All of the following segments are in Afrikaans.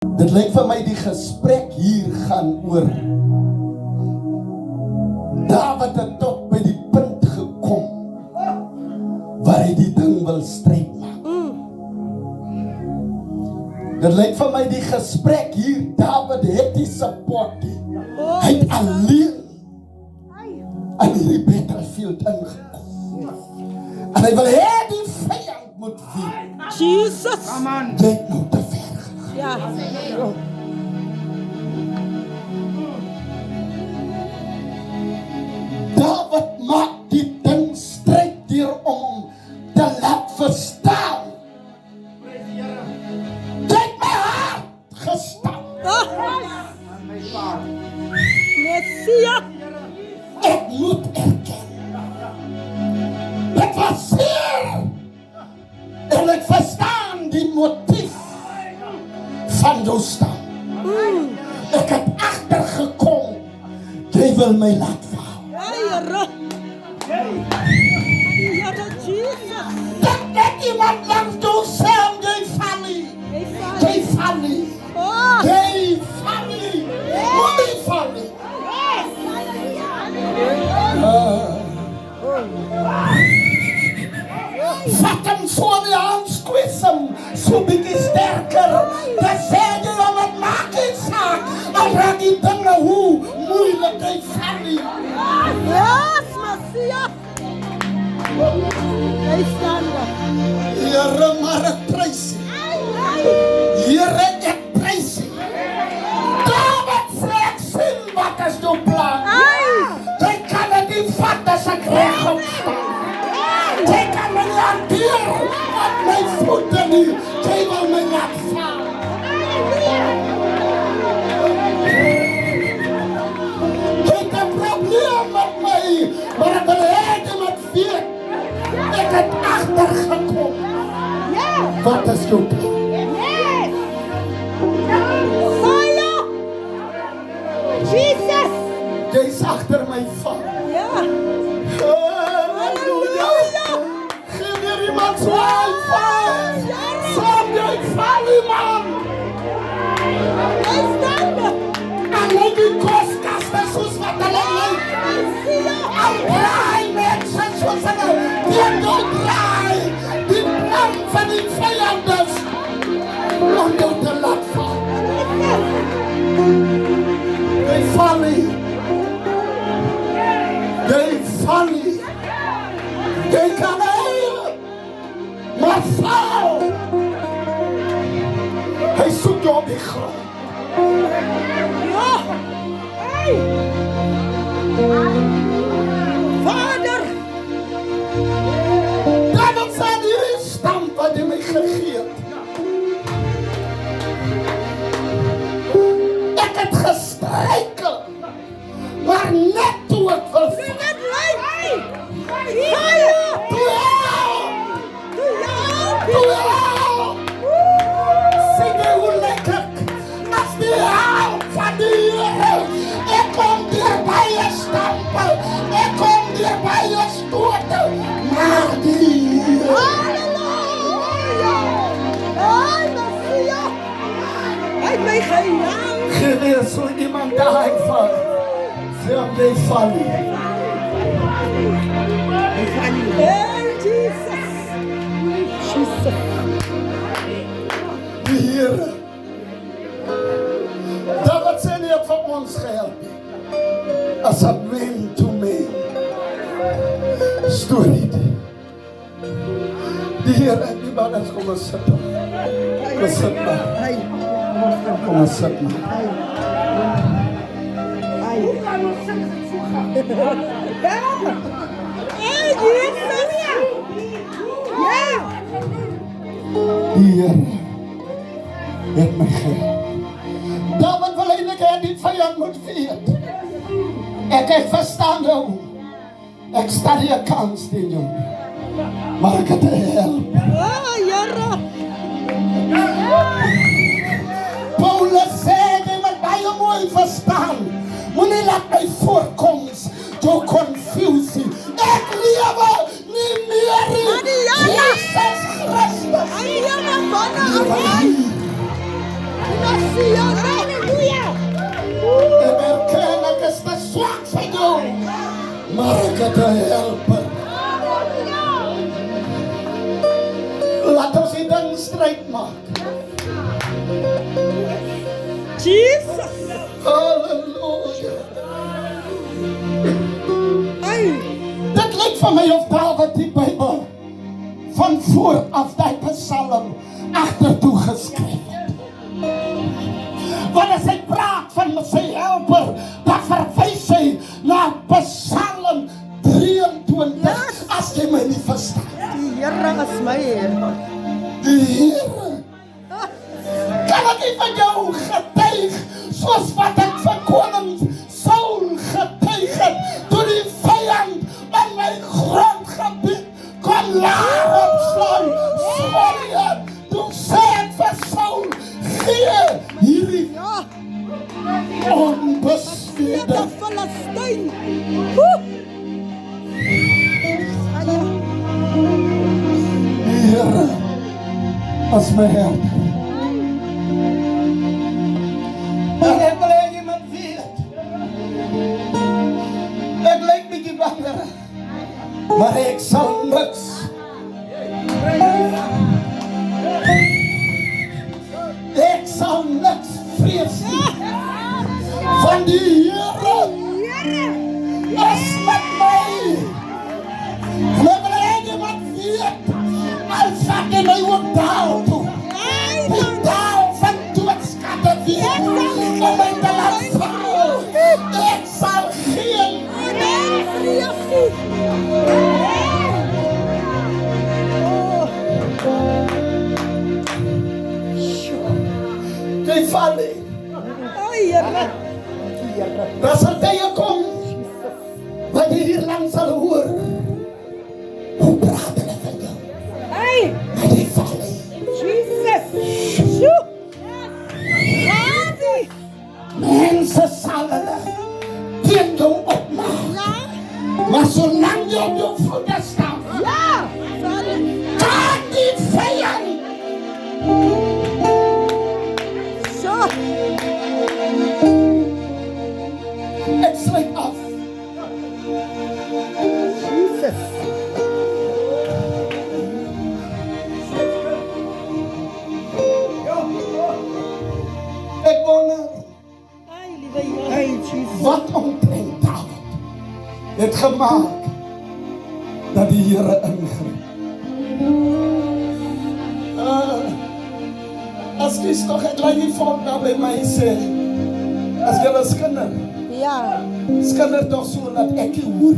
Dit lyk vir my die gesprek hier gaan oor Dawid het tot by die punt gekom waar hy die ding wil stryd maak. Dit lyk vir my die gesprek hier, Dawid het die support nie. Hy het alleen aan die battlefield ingekom. En hy wil hê die vyand moet wen. Jesus. Jy het nou te ver gegaan. Ja. Dawid maak die ding stryd deur om hom te laat verstaan. Jy het my hart gestap. Messia. Ek moet erken. Dit was zeer. En ek verstaan die motief van jou staan. Ek het agtergekom. Jy wil my laat val. Here. Here Jesus. Dat net iemand langs jou sê, jy val nie. Jy val nie. Oh. Jy val nie. Jy val nie. Vat hem so in die hand, squeeze hem, so bietjie sterker. Dan sê jy om het maak nie saak. Al raak die dinge hoe moeilik hy val nie. Yes, Messia. Hy staan daar. Here, maar ek prys U. Here, ek prys U. Dawid sê ek sien wat is jou plan. Jy kan het nie vat as ek regop staan. Jy kan my nie hanteer met my voete nie. Jy wil my laat val. Jy het 'n probleem met my, maar ek wil hê jy moet weet. Ek het agtergekom. Wat is jou plan? Fire. Jesus. Jy's agter my val. Ja. Halleluja. Geef weer iemand so val. Som jy val man. Hy staan daar. En hy die koskaste soos wat hulle lyk. En draai mense soos hulle. Die jou draai. Die plan van die vyanders. Om jou te laat val. Jy val nie. Jy val nie. Jy kan heel. Maar val. Hy soek jou op die grond. Ja. Hey. Vader. Dawid sê hierdie stamp wat jy my gegee het. Ek het gestruikel. Maar net toe ek wil val. Net lyk. Fire. Toe jou. Toe jou. Sê jy hoe lekker. As die hou van die Here. Ek kom dier by jou stampe. Ek kom dier by jou stote. Maar die Here. Halleluja. Ai, Messia. Hy het my gejaag. Geweer so iemand daar val. Sê om jy val nie. Hey, Jesus. Jesus. Die Here. Dawid sê nie het vir ons gehelp nie. As a man to man. Storie. Die Here het die man as kom ons sit. Kom ons sit maar. Kom ons sit maar. Hey, Jesus. Ja. Die Here het my gehelp. Dawid wil eintlik hê die vyand moet weet. Ek verstaan jou. Ek staan nie 'n kans teen jou. Maar ek het help. Ah, Here. Paulus sê jy moet baie mooi verstaan. Moenie laat my voorkoms jou confusie. Ek lewe nie meer nie. Jesus Christus. Ai, Here, manne. Ai. Halleluja. En erken ek is te swak vir jou. Maar ek het 'n helper. Laat ons die ding stryd maak. Jesus. Halleluja. Ai. Dit lyk vir my of Dawid die Bybel van voor af die Psalm agtertoe geskryf het. Want as hy praat van sy helper, dan verwys hy na Psalm 23, as jy my nie verstaan. Die Here is my Heer. Die Here, kan ek nie van jou getuig, soos wat ek van koning Saul getuig het, toe die vyand in my grondgebied kon laag opslaan, sorry, toe sê ek vir Saul, gee hierdie Ja, onbesnede die Filistyn. Woe. Die Here as my helper. En ek wil hê iemand weet, ek lyk bietjie banger, maar ek sal niks. Ek sal niks vrees nie, van die Here is met my. En ek wil hê iemand weet, al vat hy my ook daal toe, die daal van doodskade weer, om my te laat val. Ek sal geen jy val nie. Daar sal tye kom, wat jy hier lang sal hoor, hoe praat hulle van jou, maar jy val nie. Mense sal hulle teen jou opmaak, maar solang jy op jou voete staan, kan die vyand ek sluit af. Ek wonder, wat omtrent Dawid het gemaak, dat die Here ingryp. As kies toch, ek laat die volk daar by my sê, as jy was kinder, skinder toch so dat ek die hoor.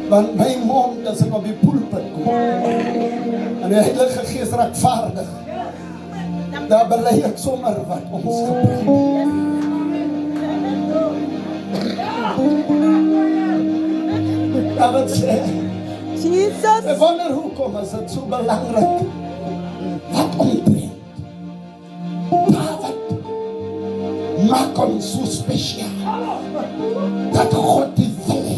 Want my mond as ek op die pulpit kom, en die Heilige Gees rechtvaardig, daar belei ek sommer wat ons gepraat. Dawid sê, ek wonder hoekom is dit so belangrik, wat omtrent Dawid maak ons so spesiaal, dat God die wil hê,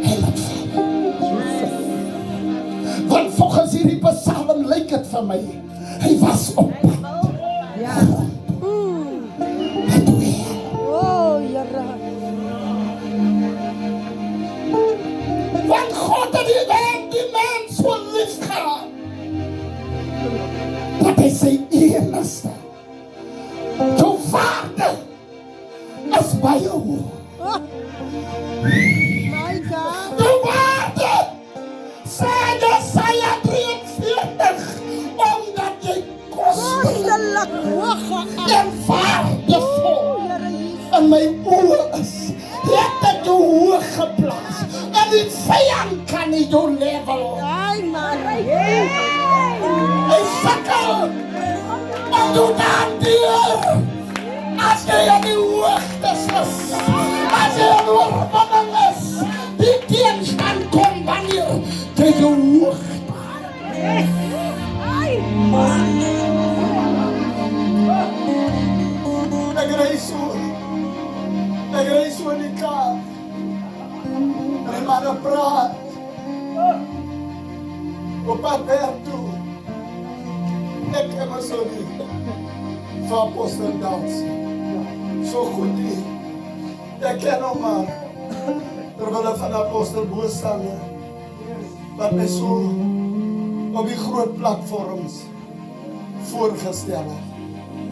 hy laat val. Want volgens hierdie Psalm lyk het vir my, hy was op pad. Het weer. Want God het die mens so lief gehad, dat hy sy enigste, jou waarde is baie hoog. Jou waarde, sê Jesaja 43, omdat jy kosbaar en waardevol in my oë is, het ek jou hoog geplaas, en die vyand kan nie jou level. Hy sukkel, en doe dan deur, as jy in die hoogtes is, as jy in oorwinning is, die teenstand kom wanneer jy jou hoog ek ry so in die kar, en die manne praat, op pad werk toe, ek kan maar so nie, vir Apostel Dans. So goed nie. Ek ken hom maar. Terwyl hy van Apostel Bo staan, wat my so op die groot platforms voorgestel het.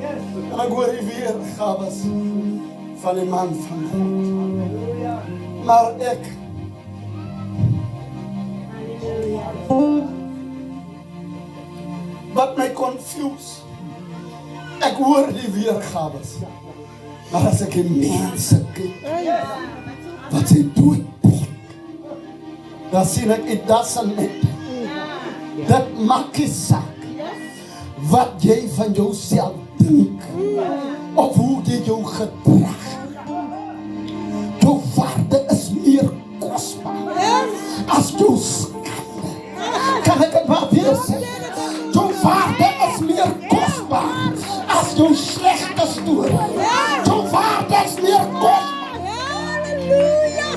En ek hoor die weergawes van die man van God. Maar ek wat my confuse, ek hoor die weergawes, maar as ek die mense kyk, wat sy doodbreek, dan sien ek, it doesn't matter. Dit maak nie saak wat jy van jouself dink, of hoe jy jou gedrag. Jou waarde is meer kosbaar as jou skande. Kan ek het maar weer sê? Jou waarde is meer kosbaar as jou slechte storie. Jou waarde is meer kosbaar. Halleluja.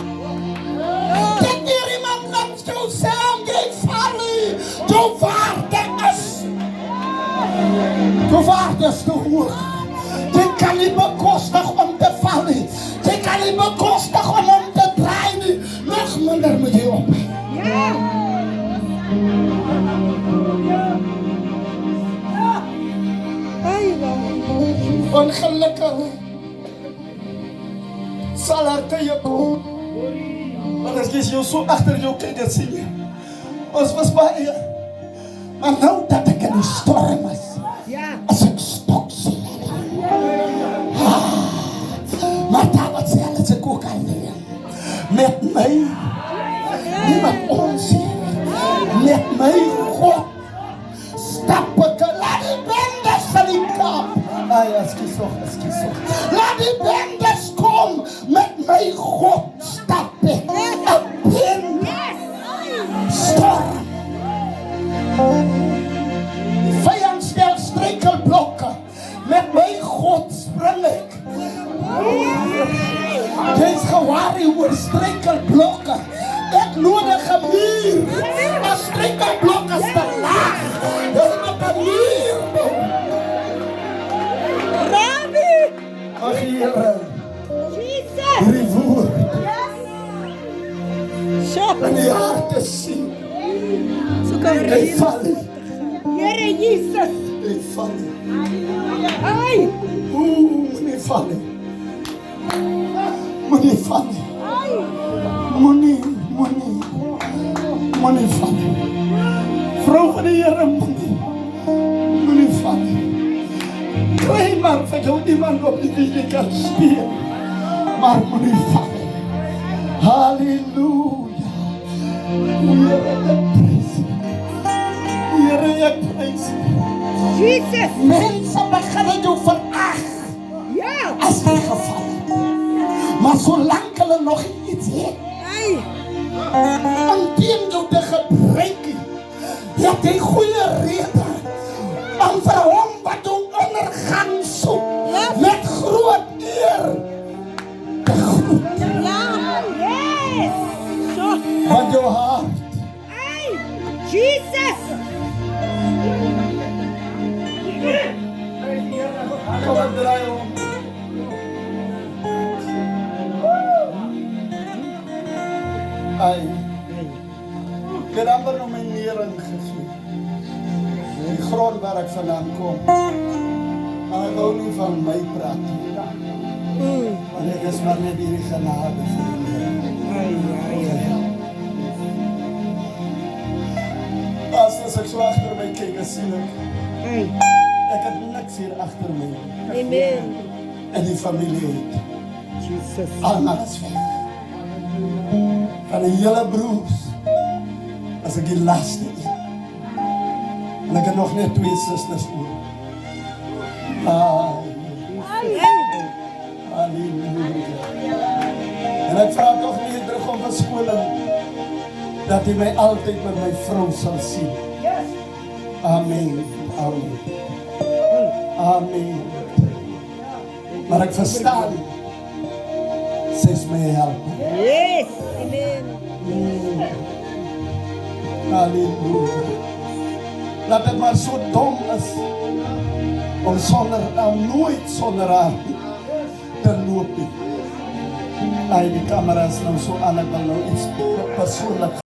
Dit hier iemand langs jou sê om jy val nie. Jou waarde is te hoog. Jy kan nie bekostig om te val nie. Jy kan nie bekostig om te draai nie. Nog minder moet jy op. Ongelukkig sal er tye kom. Want as jy so achter jou kyk, dan sien jy. Ons was baie. Maar nou dat ek in die storm is, as ek stok sien. Maar daar wat sê, as ek ook alleen. Met my, nie met ons hier. Met my God. Stap ek, laat die bendes van die kap. Ai, eskies ook. Laat die bendes kom, met my God stap ek. Een storm. Die vijand stel struikelblokke, met my God spring ek. Jy is gewaarig oor struikelblokke. Ek nodig 'n muur. Maar struikelblokke is te laag. Jy moet 'n muur bou. Rabbi. Ag Here, Jesus. hierdie woord Sjoe. in die harte sien. So kan Hy val nie. Here Jesus. Hy val nie. Ai. Moenie val nie. Moenie val nie. Moenie val nie. Vrou van die Here, moenie val nie. Kry maar vir jou iemand op die wie jy kan speel. Maar moenie val nie. Halleluja. Here, ek prys U. Jesus. Mense begin jou verag Ja. as jy geval het. Maar solank hulle nog iets het, Ai. om teen jou te gebruik, het hy goeie rede om vir hom wat jou ondergang soek, met groot eer te groet. Ja. Yes. So. Want jou hart Ai. Jesus. kom ek draai om. Ai, ek het amper nog my nering gegee. Die grond waar ek vandaan kom. Maar ek hou nie van my praat nie. Want ek is maar net hierdie genade vir die Here. As ek so agter my kyk, dan sien ek het niks hier agter my. Amen. En die familie het. Jesus. Almal is weg. Van die hele broers, as ek die laaste een. En ek het nog net 2 susters oor. Halleluja. En ek vraag toch nie terug om verskoning, dat hy my altyd met my vrou sal sien. Amen. Amen. Amen. Maar ek verstaan, sy is my helper. Yes. Amen. Halleluja. Laat het maar so dom is, Om nooit zonder haar te lopen. Ay, die camera's nou zo aan, ik wil nou iets persoonlijk